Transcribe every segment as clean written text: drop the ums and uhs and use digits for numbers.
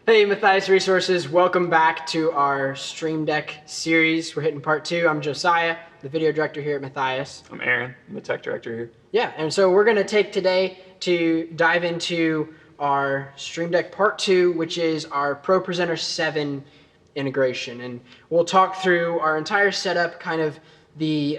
Hey, Matthias Resources, welcome back to our Stream Deck series. We're hitting part 2. I'm Josiah, the video director here at Matthias. I'm Aaron, I'm the tech director here. Yeah, and so we're going to take today to dive into our Stream Deck part 2, which is our ProPresenter 7 integration. And we'll talk through our entire setup, kind of the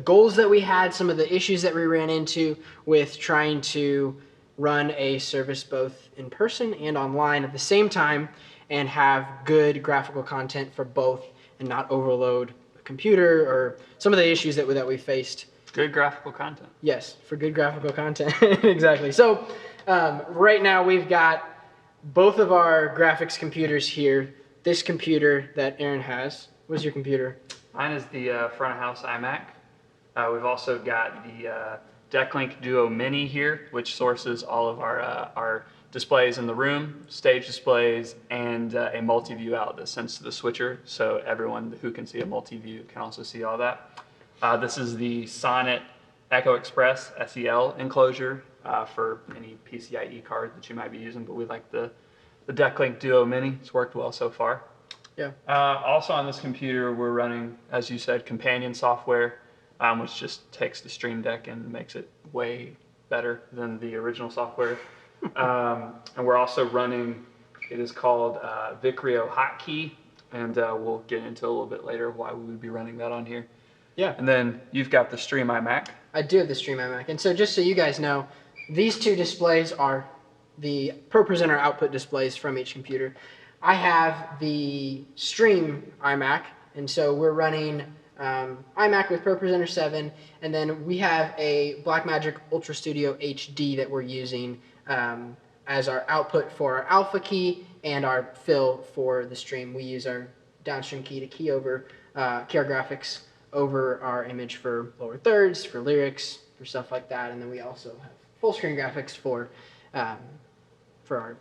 goals that we had, some of the issues that we ran into with trying to run a service both in person and online at the same time and have good graphical content for both and not overload the computer or some of the issues that we faced. Good graphical content. Yes, for good graphical content. Exactly. So right now we've got both of our graphics computers here. This computer that Aaron has. What's your computer? Mine is the front of house iMac. We've also got the DeckLink Duo Mini here, which sources all of our displays in the room, stage displays, and a multi-view out that sends to the switcher, so everyone who can see a multi-view can also see all that. This is the Sonnet Echo Express SEL enclosure for any PCIe card that you might be using, but we like the DeckLink Duo Mini. It's worked well so far. Yeah. Also on this computer, we're running, as you said, companion software, which just takes the Stream Deck and makes it way better than the original software. And we're also running, it is called Vicrio Hotkey, and we'll get into a little bit later why we would be running that on here. Yeah. And then you've got the Stream iMac. I do have the Stream iMac. And so just so you guys know, these two displays are the ProPresenter output displays from each computer. I have the Stream iMac, and so we're running iMac with ProPresenter 7, and then we have a Blackmagic Ultra Studio HD that we're using as our output for our alpha key and our fill for the stream. We use our downstream key to key over key our graphics over our image for lower thirds, for lyrics, for stuff like that, and then we also have full screen graphics for our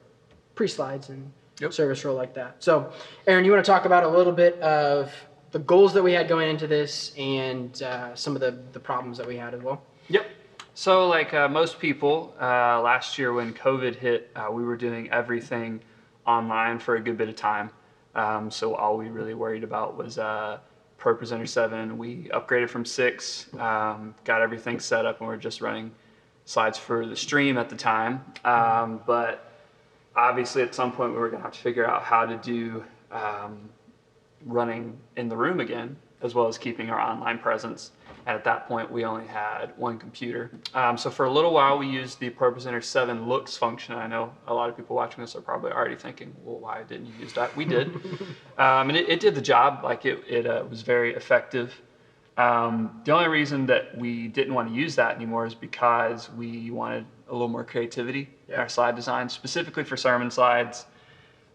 pre-slides and service row like that. So, Aaron, you want to talk about a little bit of the goals that we had going into this and some of the problems that we had as well? Yep. So like most people, last year when COVID hit, we were doing everything online for a good bit of time. So all we really worried about was ProPresenter 7. We upgraded from 6, got everything set up, and we're just running slides for the stream at the time. But obviously at some point we were going to have to figure out how to do running in the room again, as well as keeping our online presence. And at that point, we only had one computer. So for a little while, we used the ProPresenter 7 looks function. I know a lot of people watching this are probably already thinking, well, why didn't you use that? We did. And it did the job. Like it was very effective. The only reason that we didn't want to use that anymore is because we wanted a little more creativity in our slide design, specifically for sermon slides.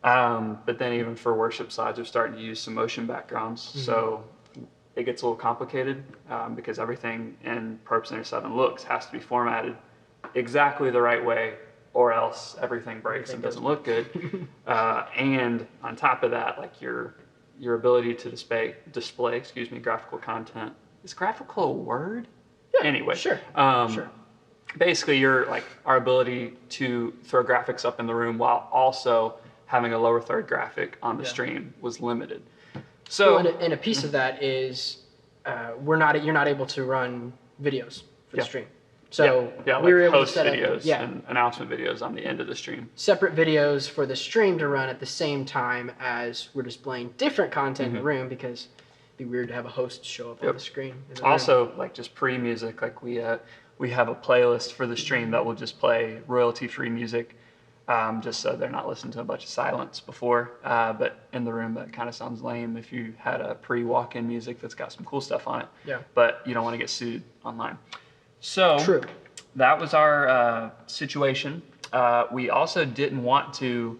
But then even for worship slides, we're starting to use some motion backgrounds. Mm-hmm. So it gets a little complicated because everything in ProPresenter 7 looks has to be formatted exactly the right way, or else everything breaks and doesn't look good. And on top of that, like your ability to display graphical content. Is graphical a word? Yeah, anyway, sure. Sure. Basically, our ability to throw graphics up in the room while also having a lower third graphic on the stream was limited. So, well, and a piece of that is you're not able to run videos for the stream. So we were able to set videos and announcement videos on the end of the stream. Separate videos for the stream to run at the same time as we're displaying different content in the room, because it'd be weird to have a host show up on the screen. Also, like just pre-music, like we have a playlist for the stream that will just play royalty-free music. Just so they're not listening to a bunch of silence before. But in the room, that kind of sounds lame if you had a pre-walk-in music that's got some cool stuff on it. Yeah. But you don't want to get sued online. So true. That was our situation. We also didn't want to,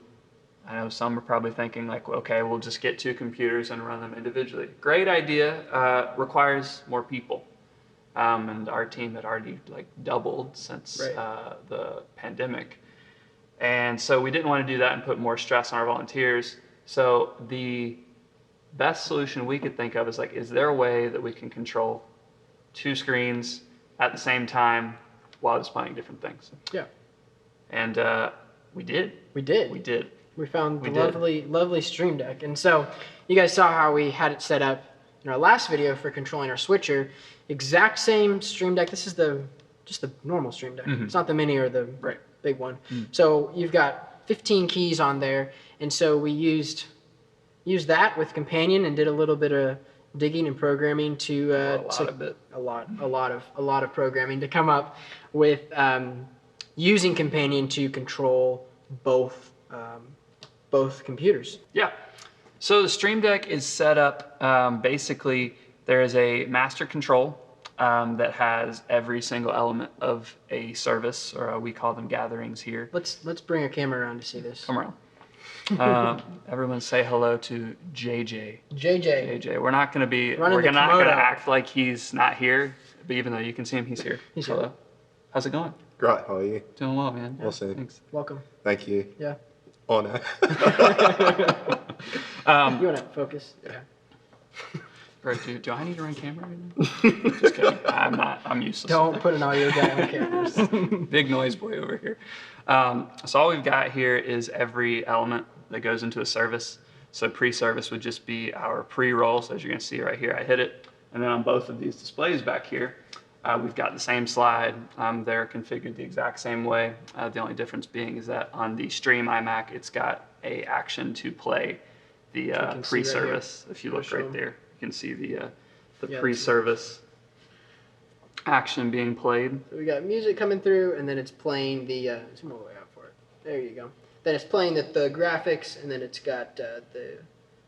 I know some are probably thinking like, okay, we'll just get 2 computers and run them individually. Great idea, requires more people. And our team had already like doubled since the pandemic. And so we didn't want to do that and put more stress on our volunteers. So the best solution we could think of is like, is there a way that we can control 2 screens at the same time while displaying different things? Yeah. And we did. We did. We did. We found the We did. lovely Stream Deck. And so you guys saw how we had it set up in our last video for controlling our switcher. Exact same Stream Deck. This is just the normal Stream Deck. It's not the mini or the big one. So you've got 15 keys on there. And so we used that with Companion and did a little bit of digging and programming to a lot of programming to come up with using Companion to control both computers. Yeah. So the Stream Deck is set up, basically there is a master control that has every single element of a service, or we call them gatherings here. Let's bring a camera around to see this. Come around. Everyone say hello to JJ. JJ. We're not going to act like he's not here, but even though you can see him, he's here. He's hello. here. How's it going? Great, how are you? Doing well, man. Awesome. Thanks. Welcome. Thank you. Yeah. Honor. You want to focus? Yeah. Bro, do I need to run camera right now? Just kidding. I'm not. I'm useless. Don't put an audio guy on cameras. Big noise boy over here. So all we've got here is every element that goes into a service. So pre-service would just be our pre-roll. So as you're going to see right here, I hit it. And then on both of these displays back here, we've got the same slide. They're configured the exact same way. The only difference being is that on the Stream iMac, it's got a action to play the pre-service. If you look right there, you can see the pre-service action being played. So we got music coming through, and then it's playing the zoom all the way out for it. There you go. Then it's playing the graphics, and then it's got the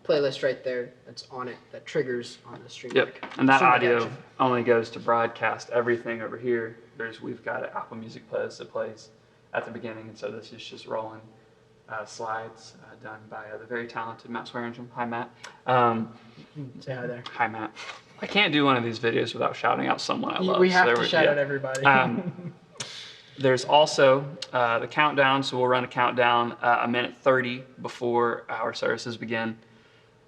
playlist right there that's on it that triggers on the Stream Deck. And that Stream Deck audio action. only goes to broadcast everything over here. We've got an Apple Music playlist that plays at the beginning, and so this is just rolling slides done by the very talented Matt Swearingen. Hi, Matt. Say hi there. Hi, Matt. I can't do one of these videos without shouting out someone I love. We have to shout out everybody. There's also the countdown, so we'll run a countdown a minute 30 before our services begin.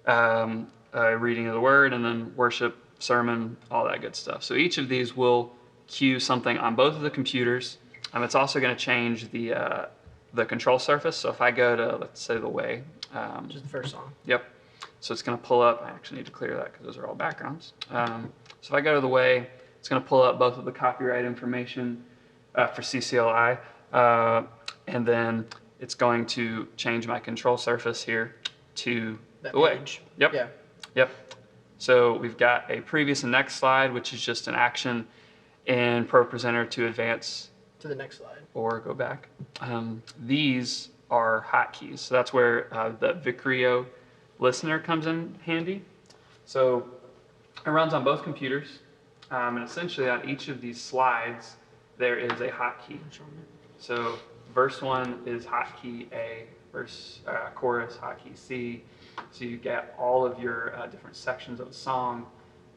Reading of the word, and then worship, sermon, all that good stuff. So each of these will cue something on both of the computers. It's also going to change the control surface. So if I go to, let's say, the way. Which is the first song. Yep. So it's going to pull up. I actually need to clear that because those are all backgrounds. So if I go to the way, it's going to pull up both of the copyright information for CCLI, and then it's going to change my control surface here to That the way. page. Yep. Yeah. Yep. So we've got a previous and next slide, which is just an action in ProPresenter to advance To the next slide. or go back. These are hotkeys. So that's where the Vicrio listener comes in handy. So it runs on both computers. And essentially on each of these slides, there is a hotkey. So verse 1 is hotkey A, chorus hotkey C. So you get all of your different sections of a song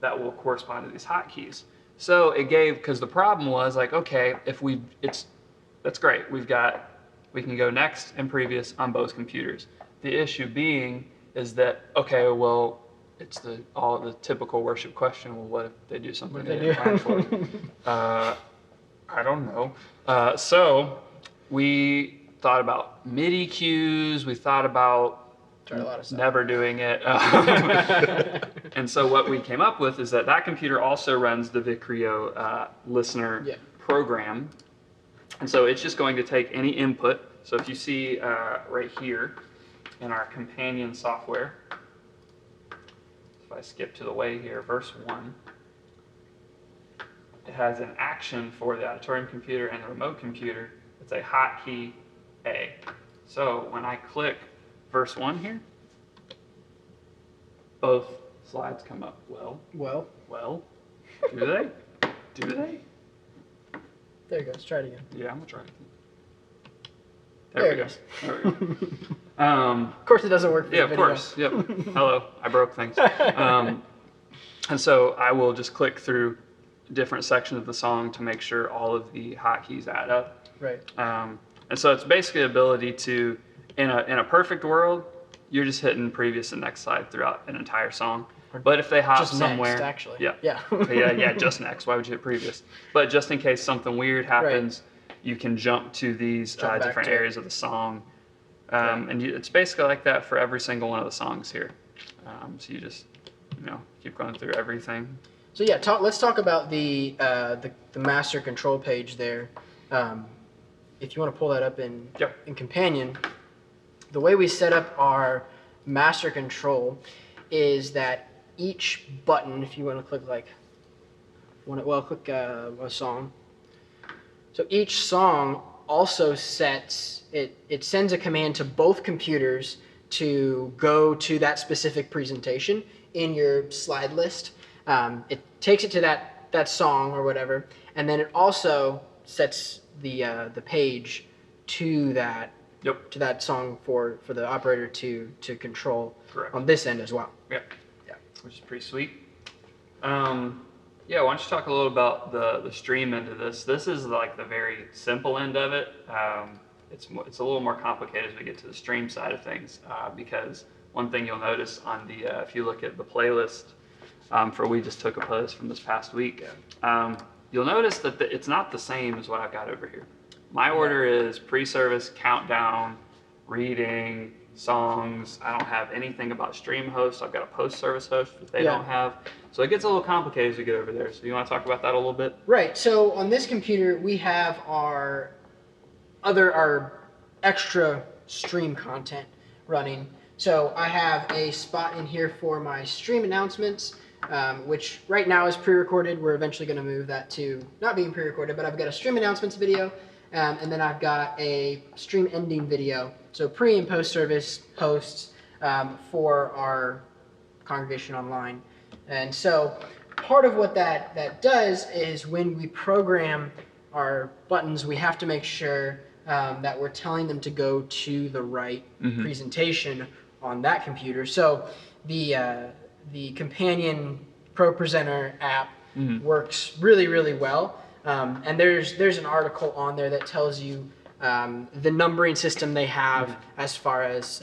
that will correspond to these hotkeys. So it gave, because the problem was like, okay, that's great. We can go next and previous on both computers. The issue being is that, okay, well, it's all the typical worship question. Well, what if they do something they didn't plan for? I don't know. So we thought about MIDI cues. We thought about Tried a lot of stuff. never doing it. And so what we came up with is that computer also runs the Vicrio listener program. And so it's just going to take any input. So if you see right here in our companion software, if I skip to the way here, verse 1, it has an action for the auditorium computer and the remote computer. It's a hotkey A. So when I click verse 1 here, both slides come up. Well, do they? Do they? There you go. Let's try it again. Yeah, I'm gonna try it. There it we goes. There we go. Of course it doesn't work for Yeah, the of video. course. Yep. Hello, I broke things. And so I will just click through different sections of the song to make sure all of the hotkeys add up. Right. And so it's basically the ability to, in a perfect world, you're just hitting previous and next slide throughout an entire song. But if they hop Just somewhere, next, actually. yeah, Yeah. just next. Why would you hit previous? But just in case something weird happens, you can jump to these Jump back different to it. areas of the song And it's basically like that for every single one of the songs here. So you just, keep going through everything. So yeah, let's talk about the master control page there. If you want to pull that up in Companion, the way we set up our master control is that each button, if you want to click click a song. So each song also it sends a command to both computers to go to that specific presentation in your slide list. It takes it to that song or whatever, and then it also sets the page to that song for the operator to control. Correct. On this end as well. Yeah, which is pretty sweet. Why don't you talk a little about the stream end of this? This is like the very simple end of it. It's a little more complicated as we get to the stream side of things, because one thing you'll notice on the if you look at the playlist we just took a playlist from this past week, you'll notice that it's not the same as what I've got over here. My order is pre-service, countdown, reading, songs. I don't have anything about stream hosts. I've got a post-service host that they don't have. So it gets a little complicated as we get over there. So you want to talk about that a little bit? Right. So on this computer, we have our extra stream content running. So I have a spot in here for my stream announcements, which right now is pre-recorded. We're eventually going to move that to not being pre-recorded, but I've got a stream announcements video, and then I've got a stream ending video. So pre and post service hosts for our congregation online. And so part of what that does is when we program our buttons, we have to make sure that we're telling them to go to the right presentation on that computer. So the Companion ProPresenter app works really, really well. And there's an article on there that tells you the numbering system they have as far as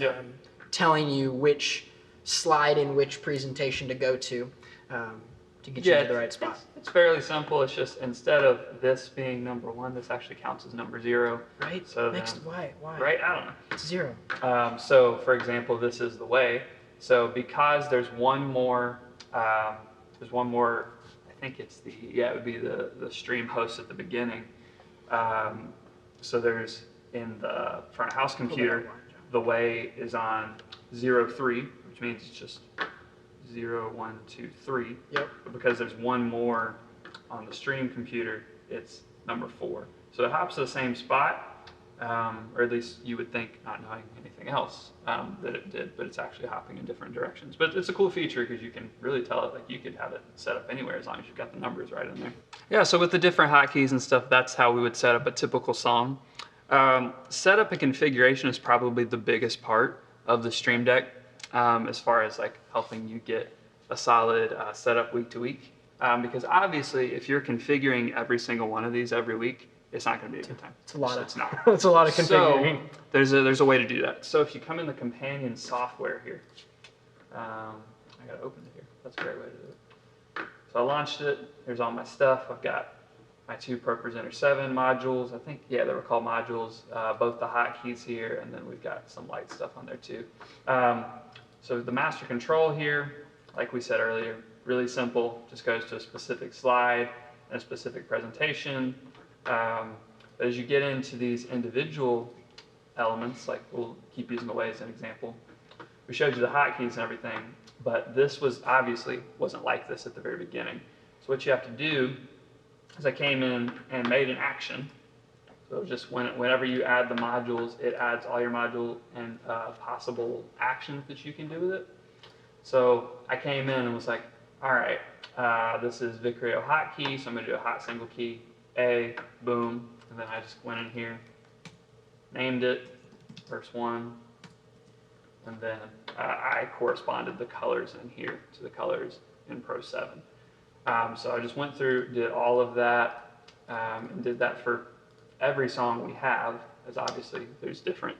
telling you which slide in which presentation to go to get you to the right spot. It's fairly simple. It's just instead of this being number 1, this actually counts as number 0. Right. So why? Right. I don't know. It's 0. So for example, this is the way. So because there's one more. I think it's it would be the stream host at the beginning. So there's in the front of house computer, the way is on 0-3, which means it's just 0, 1, 2, 3. Yep. But because there's one more on the stream computer, it's number 4. So it hops to the same spot, or at least you would think, not knowing anything else, that it did, but it's actually hopping in different directions. But it's a cool feature because you can really tell it, like you could have it set up anywhere as long as you've got the numbers right in there. Yeah, so with the different hotkeys and stuff, that's how we would set up a typical song. Setup and configuration is probably the biggest part of the Stream Deck, as far as like helping you get a solid setup week to week. Because obviously, if you're configuring every single one of these every week, it's not going to be a good time. It's a lot. It's not. It's a lot of configuring. So there's a way to do that. So if you come in the Companion software here, I got to open it here. That's a great way to do it. So I launched it. Here's all my stuff. I've got my 2 ProPresenter 7 modules. I think, they were called modules. Both the hotkeys here, and then we've got some light stuff on there too. So the master control here, like we said earlier, really simple. Just goes to a specific slide and a specific presentation. But as you get into these individual elements, like we'll keep using the way as an example, we showed you the hotkeys and everything, but this wasn't like this at the very beginning. So what you have to do is I came in and made an action. So just whenever you add the modules, it adds all your module and possible actions that you can do with it. So I came in and was like, all right, this is Vicrio hotkey, so I'm going to do a hot single key, A, boom, and then I just went in here, named it, verse 1, and then I corresponded the colors in here to the colors in Pro 7. So I just went through, did all of that, and did that for every song we have, as obviously there's different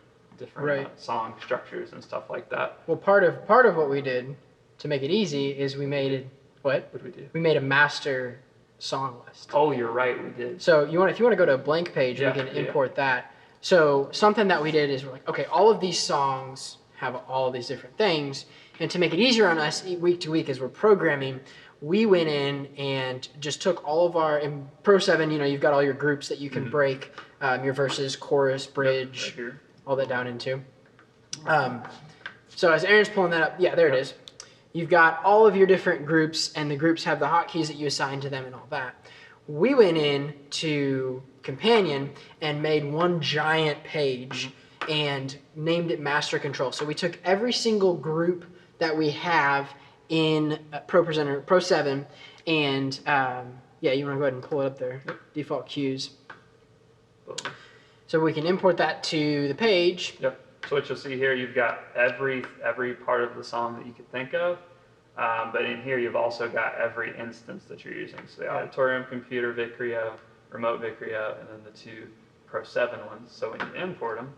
song structures and stuff like that. Well, part of what we did to make it easy is we made What did we do? We made a master song list. Oh, you're right, we did. So if you want to go to a blank page, we can import that. So something that we did is we're like, okay, all of these songs have all of these different things. And to make it easier on us week to week as we're programming, we went in and just took all of our, in Pro 7, you've got all your groups that you can break your verses, chorus, bridge, right here. all that down into. So as Aaron's pulling that up, yeah, there it is. You've got all of your different groups, and the groups have the hotkeys that you assign to them and all that. We went in to Companion and made one giant page and named it Master Control. So we took every single group that we have in ProPresenter, Pro 7, and yeah, you want to go ahead and pull it up there, default cues. Boom. So we can import that to the page. Yep. So what you'll see here, you've got every part of the song that you could think of, but in here you've also got every instance that you're using. So the auditorium, computer, Vicrio, remote Vicrio, and then the 2 Pro 7 ones. So when you import them,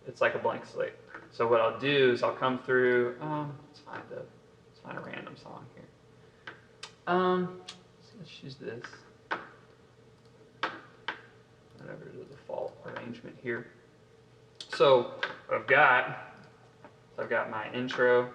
it's like a blank slate. So what I'll do is I'll come through. Let's find a random song here. Let's use this. Whatever the default arrangement here. So what I've got my intro,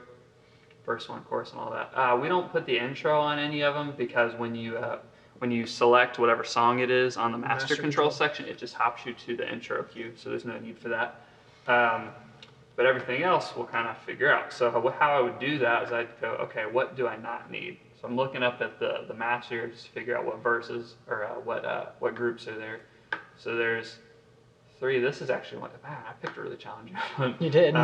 verse 1, chorus, and all that. We don't put the intro on any of them because when you select whatever song it is on the master control section, it just hops you to the intro cue. So there's no need for that. But everything else we'll kind of figure out. So how I would do that is I'd go, okay, what do I not need? So I'm looking up at the master just to figure out what verses or what groups are there. So there's 3. This is actually one. I picked a really challenging one. You did.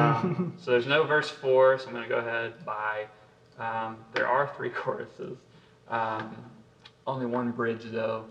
So there's no verse 4, so I'm going to go ahead by. There are 3 choruses. Only 1 bridge though.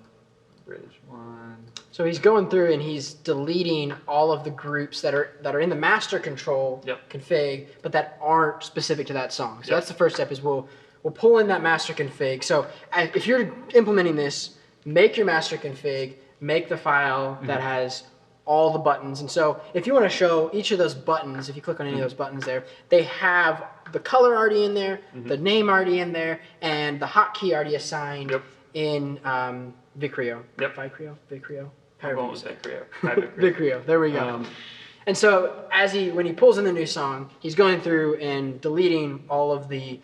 Bridge 1. So he's going through and he's deleting all of the groups that are in the master control config, but that aren't specific to that song. So that's the first step. Is we'll pull in that master config. So if you're implementing this, make your master config, make the file that has all the buttons. And so if you want to show each of those buttons, if you click on any of those buttons there, they have the color already in there, the name already in there, and the hotkey already assigned in Vicrio. Vicrio. I'm going with Vicrio. Vicrio. There we go. And so when he pulls in the new song, he's going through and deleting all of the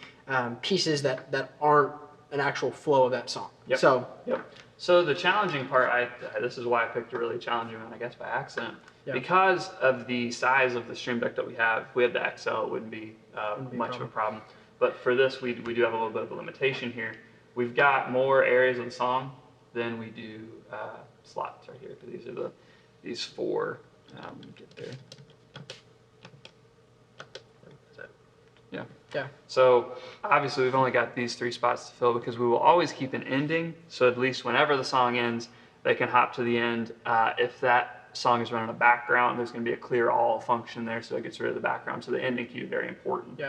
pieces that aren't an actual flow of that song. So the challenging part, this is why I picked a really challenging one, I guess by accident. Because of the size of the stream deck that we have, if we had the XL, it wouldn't be much of a problem. But for this, we do have a little bit of a limitation here. We've got more areas of the song than we do slots right here. Because these are these 4. Get there. Yeah. So obviously we've only got these 3 spots to fill because we will always keep an ending. So at least whenever the song ends, they can hop to the end. If that song is running a background, there's going to be a clear all function there, so it gets rid of the background. So the ending cue is very important.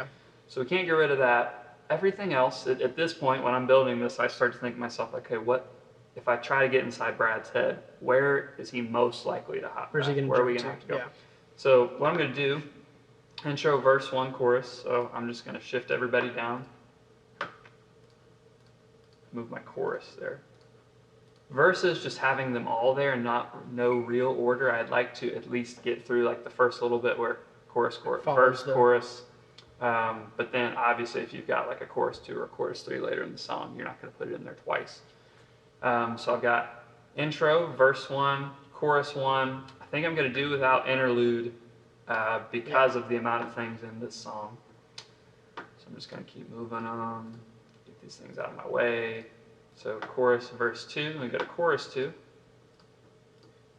So we can't get rid of that. Everything else, at this point, when I'm building this, I start to think to myself, okay, what if I try to get inside Brad's head? Where is he most likely to hop? Where are we going to have to go? So what I'm going to do, intro, verse 1, chorus. So I'm just going to shift everybody down. Move my chorus there. Verses, just having them all there and no real order. I'd like to at least get through like the first little bit where chorus, verse, chorus. But then obviously if you've got like a chorus 2 or a chorus 3 later in the song, you're not going to put it in there twice. So I've got intro, verse 1, chorus 1. I think I'm going to do without interlude because of the amount of things in this song. So I'm just going to keep moving on, get these things out of my way. So chorus, verse 2, then we go to chorus 2.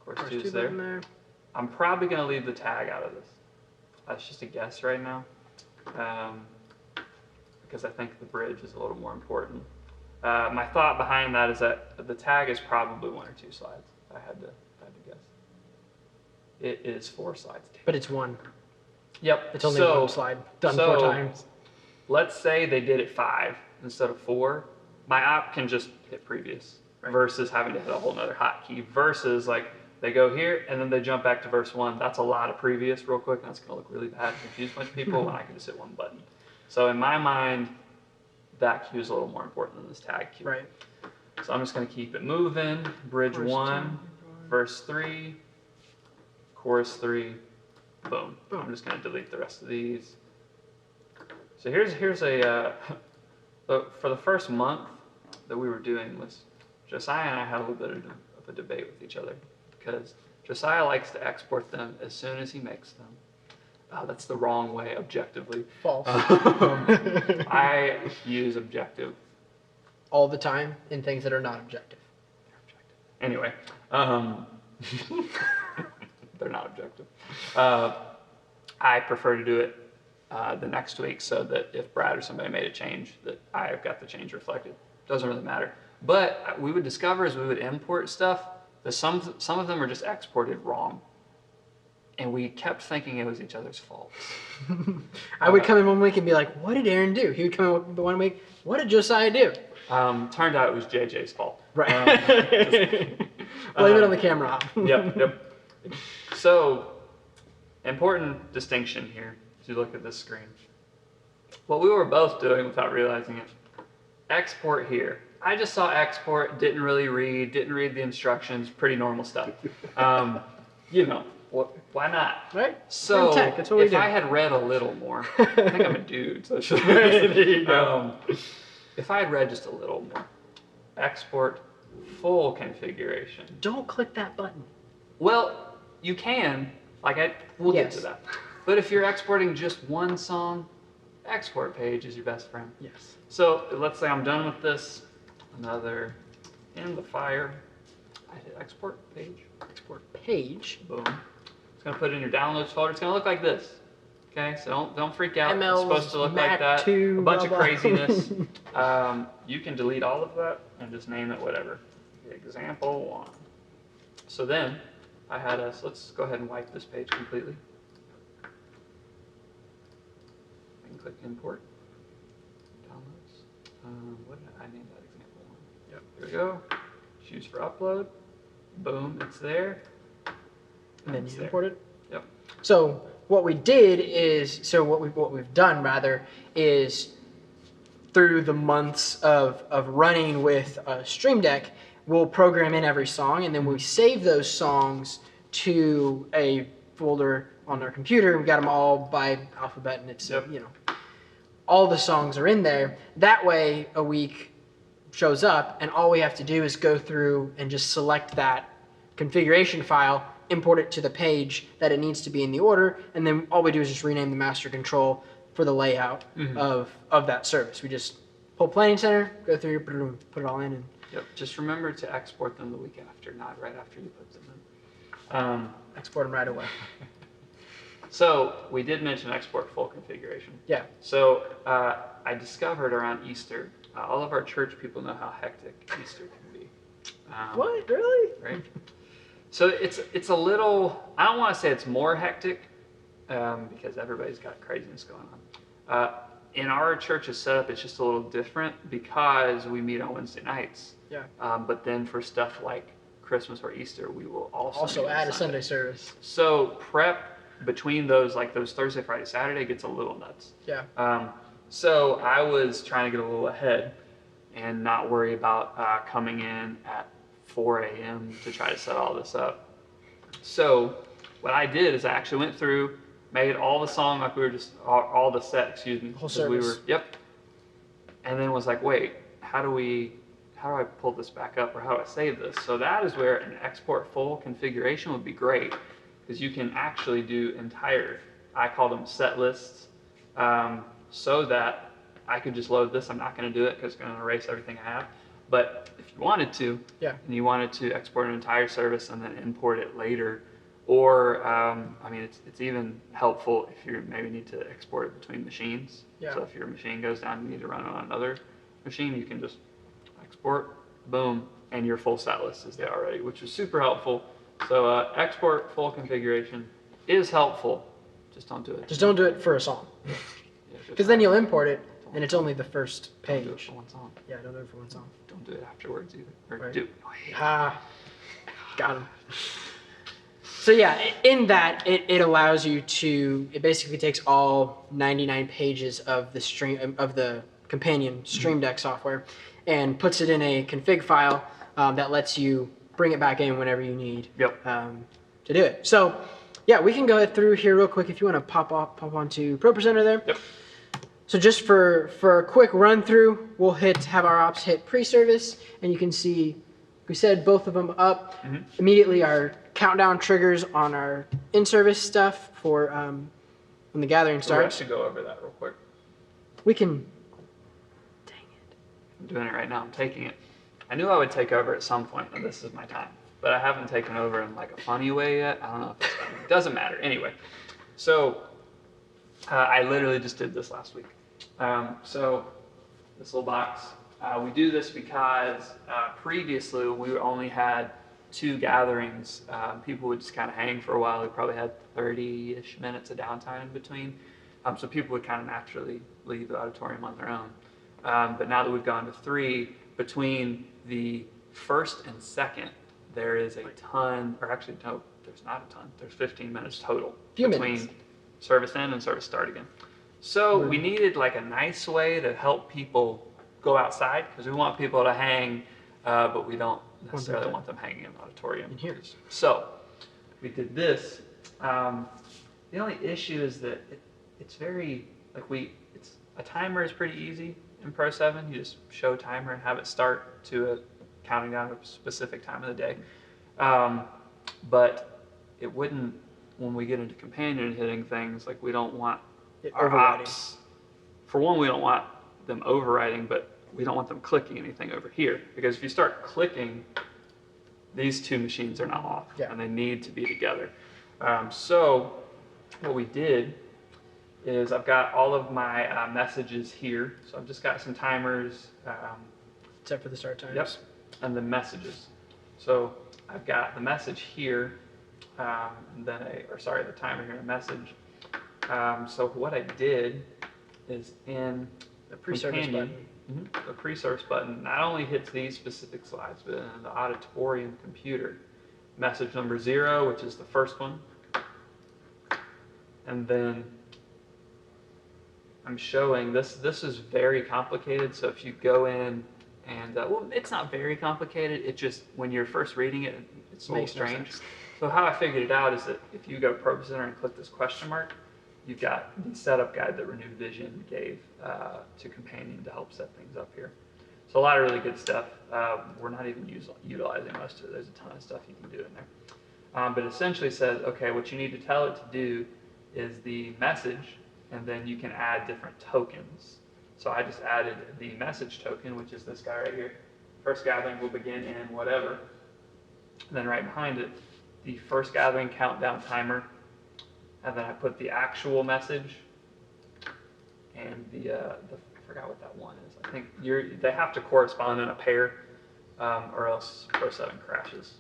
Chorus 2 is there. I'm probably going to leave the tag out of this. That's just a guess right now. Because I think the bridge is a little more important. My thought behind that is that the tag is probably 1 or 2 slides. I had to guess. It is 4 slides. But it's 1. Yep. It's only 1 slide done 4 times. Let's say they did it 5 instead of 4. My op can just hit previous versus having to hit a whole nother hotkey. Versus like they go here and then they jump back to verse 1. That's a lot of previous real quick. And that's going to look really bad, confuse a bunch of people when I can just hit 1 button. So in my mind, that cue is a little more important than this tag cue. Right. So I'm just going to keep it moving. Bridge 1, verse 3, chorus 3, boom. I'm just going to delete the rest of these. So here's a, for the first month that we were doing this, Josiah and I had a little bit of a debate with each other because Josiah likes to export them as soon as he makes them. That's the wrong way, objectively. False. I use objective. All the time in things that are not objective. Anyway, they're not objective. I prefer to do it the next week so that if Brad or somebody made a change, that I've got the change reflected. Doesn't really matter. But we would discover as we would import stuff that some of them are just exported wrong. And we kept thinking it was each other's fault. I would come in one week and be like, what did Aaron do? He would come in one week, what did Josiah do? Turned out it was JJ's fault. Right. Blame it on the camera op. Yep. So, important distinction here as you look at this screen. What we were both doing without realizing it, export here. I just saw export, didn't read the instructions, pretty normal stuff. You know, why not? Right? So, tech, that's what we if do. I had read a little more, I think I'm a dude, so I should There you go. if I had read just a little more, export full configuration. Don't click that button. Well, you can, we'll get to Yes. that. But if you're exporting just one song, export page is your best friend. Yes. So let's say I'm done with this, another in the fire. I hit export page. Export page. Boom. It's gonna put it in your downloads folder. It's gonna look like this. Okay, so don't freak out. ML's It's supposed to look Mac like that. 2, a bunch blah, of blah. craziness. You can delete all of that and just name it whatever. Example 1. So then I had us. Let's go ahead and wipe this page completely. I can click import. Downloads. What did I name that example 1? Yep. Here we go. Choose for upload. Boom. It's there. And then it's you there. import it. Yep. So what we did is, what we've done rather is through the months of running with Stream Deck, we'll program in every song and then we save those songs to a folder on our computer. We got them all by alphabet and it's, Yep. all the songs are in there. That way a week shows up and all we have to do is go through and just select that configuration file, import it to the page that it needs to be in the order, and then all we do is just rename the master control for the layout of that service. We just pull Planning Center, go through, put it all in, and Yep. Just remember to export them the week after, not right after you put them in. export them right away. So we did mention export full configuration. Yeah. So I discovered around Easter, all of our church people know how hectic Easter can be. What? Really? Right? So it's a little, I don't want to say it's more hectic because everybody's got craziness going on. In our church's setup, it's just a little different because we meet on Wednesday nights. Yeah. But then for stuff like Christmas or Easter, we will Also meet on add a Sunday service. So prep between those, like those Thursday, Friday, Saturday, gets a little nuts. Yeah. So I was trying to get a little ahead and not worry about coming in at 4 a.m. to try to set all this up. So what I did is I actually went through, made all the song like we were just, all the set, excuse me. Whole service. Yep. And then was like, wait, how do I pull this back up or how do I save this? So that is where an export full configuration would be great because you can actually do entire, I call them set lists, so that I could just load this. I'm not going to do it because it's going to erase everything I have. But if you wanted to, Yeah. and you wanted to export an entire service and then import it later, or it's even helpful if you maybe need to export it between machines. Yeah. So if your machine goes down, you need to run it on another machine, you can just export, boom, and your full set list is there already, which is super helpful. So export full configuration is helpful. Just don't do it. Just don't do it for a song. Because then you'll import it and it's only the first Don't do it page. for one song. Yeah, don't do it for one song. Don't do it afterwards either. Or Right. do. Got him. So yeah, in that it allows you to. It basically takes all 99 pages of the companion Stream Deck software, and puts it in a config file that lets you bring it back in whenever you need. Yep. To do it. So yeah, we can go ahead through here real quick if you want to pop onto ProPresenter there. Yep. So just for a quick run through, we'll have our ops hit pre-service, and you can see we set both of them up. Immediately our countdown triggers on our in-service stuff for when the gathering I starts. should go over that real quick. We can. Dang it. I'm doing it right now. I'm taking it. I knew I would take over at some point, and this is my time. But I haven't taken over in like a funny way yet. I don't know if it's funny. It doesn't matter. Anyway, so I literally just did this last week. So this little box, we do this because previously we only had 2 gatherings. People would just kind of hang for a while. We probably had 30-ish minutes of downtime in between. So people would kind of naturally leave the auditorium on their own. But now that we've gone to 3, between the first and second, there is a ton, or actually no, there's not a ton. There's 15 minutes total between service end and service start again. So we needed like a nice way to help people go outside, because we want people to hang, but we don't necessarily want them hanging in the auditorium. So we did this. The only issue is that it's very, it's a timer is pretty easy in Pro 7. You just show timer and have it start to a counting down a specific time of the day. But it wouldn't, when we get into companion hitting things, like we don't want our ops, for one, we don't want them overriding, but we don't want them clicking anything over here, because if you start clicking, these 2 machines are now off, and they need to be together. So what we did is I've got all of my messages here. So I've just got some timers. Except for the start times. Yep, and the messages. So I've got the message here, and then the timer here, a message. So what I did is in the pre-service button. The pre-service button not only hits these specific slides, but in the auditorium computer, message number 0, which is the first one, and then I'm showing this. This is very complicated. So if you go in and well, it's not very complicated. It just, when you're first reading it, it's a little strange. So how I figured it out is that if you go ProPresenter and click this question mark, you've got the setup guide that Renewed Vision gave to Companion to help set things up here. So a lot of really good stuff. We're not even utilizing most of it. There's a ton of stuff you can do in there. But essentially says, okay, what you need to tell it to do is the message, and then you can add different tokens. So I just added the message token, which is this guy right here. First gathering will begin in whatever. And then right behind it, the first gathering countdown timer. And then I put the actual message and the I forgot what that one is. I think they have to correspond in a pair, or else Pro 7 crashes.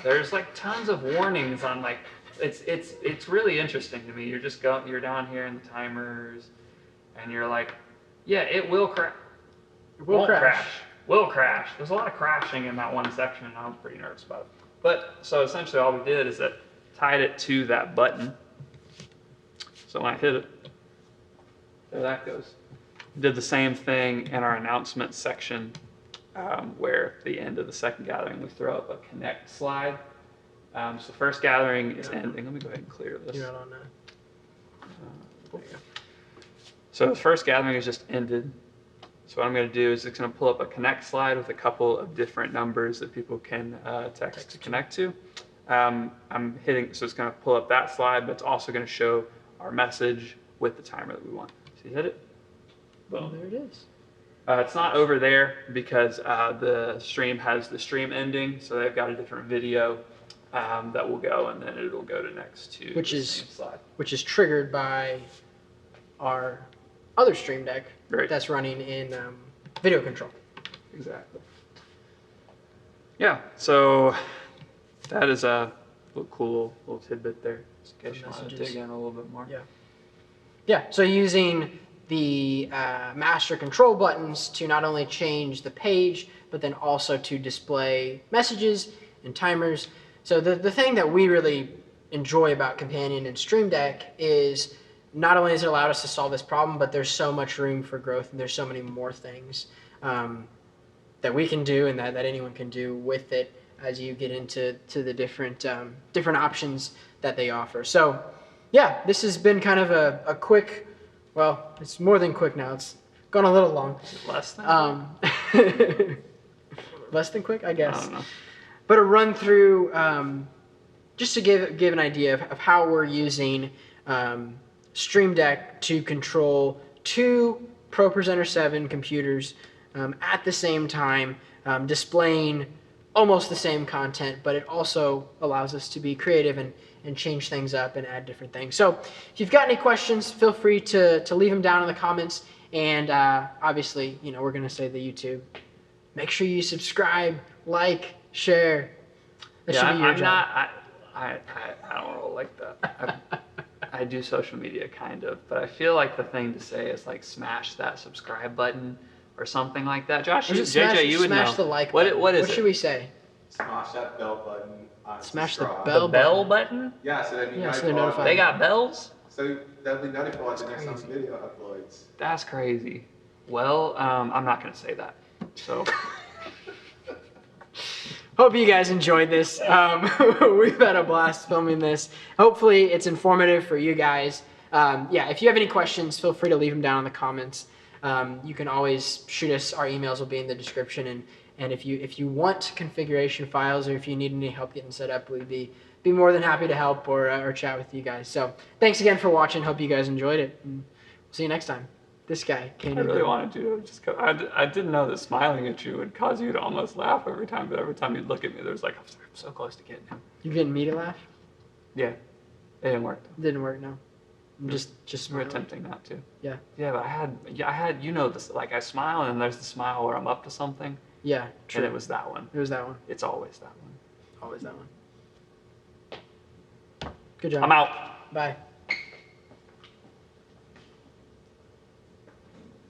There's like tons of warnings on like, it's really interesting to me. You're down here in the timers, and you're like, yeah, it will crash. It will crash. Will crash. There's a lot of crashing in that one section, and I was pretty nervous about it. But so essentially, all we did is that tied it to that button. So when I hit it, there that goes. Did the same thing in our announcement section, where at the end of the second gathering, we throw up a connect slide. So first gathering is ending. Let me go ahead and clear this. You're not on that. There you go. So the first gathering is just ended. So what I'm going to do is it's going to pull up a connect slide with a couple of different numbers that people can text to connect to. I'm hitting, so it's going to pull up that slide, but it's also going to show our message with the timer that we want. So you hit it. Boom. Oh, there it is. It's not over there because the stream has the stream ending, so they've got a different video that will go, and then it'll go to next to the same slide. Which is triggered by our other stream deck Right. that's running in video control. Exactly. Yeah, so that is a cool little tidbit there, just in case you want to dig in a little bit more. Yeah. Yeah, so using the master control buttons to not only change the page, but then also to display messages and timers. So the thing that we really enjoy about Companion and Stream Deck is not only has it allowed us to solve this problem, but there's so much room for growth, and there's so many more things that we can do and that anyone can do with it as you get into the different options that they offer. So yeah, this has been kind of a quick, well, it's more than quick now. It's gone a little long. Less than? Less than quick, I guess. I don't know. But a run through, just to give an idea of how we're using Stream Deck to control two ProPresenter 7 computers at the same time, displaying almost the same content, but it also allows us to be creative and change things up and add different things. So if you've got any questions, feel free to leave them down in the comments. And obviously, we're going to say the YouTube. Make sure you subscribe, like, share. That should be your job. I don't roll like that. I do social media kind of, but I feel like the thing to say is like smash that subscribe button or something like that. Josh, JJ, you would know. Smash the like button. What is it? What should we say? Smash that bell button. Smash subscribe. the bell button? Yeah, so that'd be Yeah, so they're notified. They got bells? So that'd be notified the next time the video uploads. That's crazy. Well, I'm not going to say that. So. Hope you guys enjoyed this. We've had a blast filming this. Hopefully it's informative for you guys. Yeah, if you have any questions, feel free to leave them down in the comments. You can always shoot us. Our emails will be in the description. And if you want configuration files or if you need any help getting set up, we'd be more than happy to help or chat with you guys. So thanks again for watching. Hope you guys enjoyed it. And see you next time. This guy came. I really wanted to just. I didn't know that smiling at you would cause you to almost laugh every time, but every time you'd look at me, there was like, I'm so close to getting him. You getting me to laugh? Yeah, it didn't work. Didn't work. No. I'm just We're smiling. attempting not to. Yeah. Yeah, but I had this, like I smile and there's the smile where I'm up to something. Yeah. True. And it was that one. It was that one. It's always that one. Always that one. Good job. I'm out. Bye.